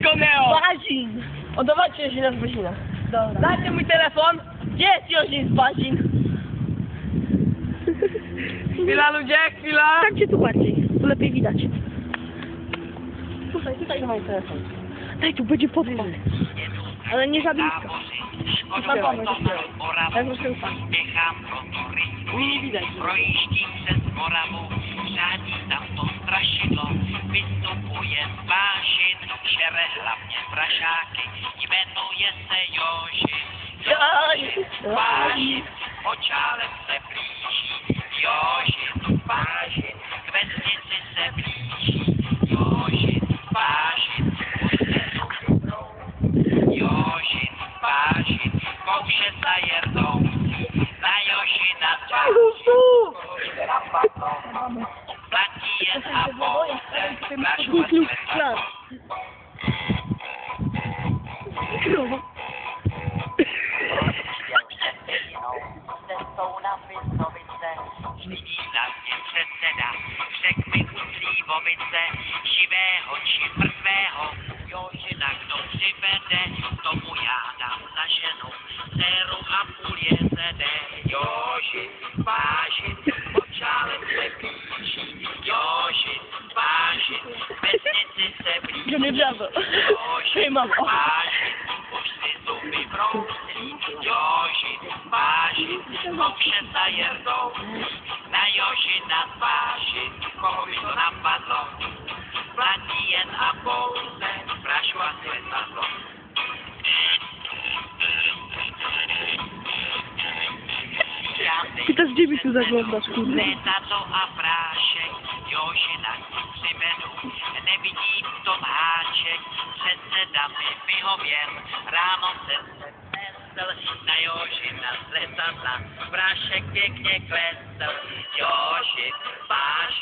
Koneo! Bazin! Oddawajcie Jożina z Bazina. Dobra. Dajcie mój telefon! Gdzie jest Jożin z Bazin? Chwila ludzie, chwila! Stańcie tu bardziej, tu lepiej widać. Tutaj dawaj telefon. Daj, tu będzie podpad. Ale nie za blisko. Tam pomysł. Tak proszę ufać. Nie widać. Projíždím se z Moravu, řádí tam to strašidlo, vystupuje z vážin, šere hlavně prašáky, jmenuje se Jožin. Vážin, očálem se blíží, Jožin, vážin, k vesnici se blíží, Jožin, vážin, Jožin, vážin, kouše za Jerdou, na Jožina platí jen a pouze, našu cestou na Pisovice, vždy významně předseda, řekl mi u Slívovice, živého či mrtvého, Jožina kdo přivede, tomu já dám za ženu, dceru a půl jezede, Jožin, vážin, počálem se blíží, Jožin, vážin, vesnici se blíží, Jožin, vážin, už si zuby brousí, Jožin, vážin, kouše za Jerdou, na Jožina vážin, koho by to napadlo, platí jen a pouze, prašu a světadlo. Ty też gdzie mi tu zaglądasz, kurde? Tato a prášek, Jožina přivedu, nevidím v tom háček, předseda mi vyhověl, ráno se nesl, na Jožina z letadla, prášek pěkně klesl, Jožin, váš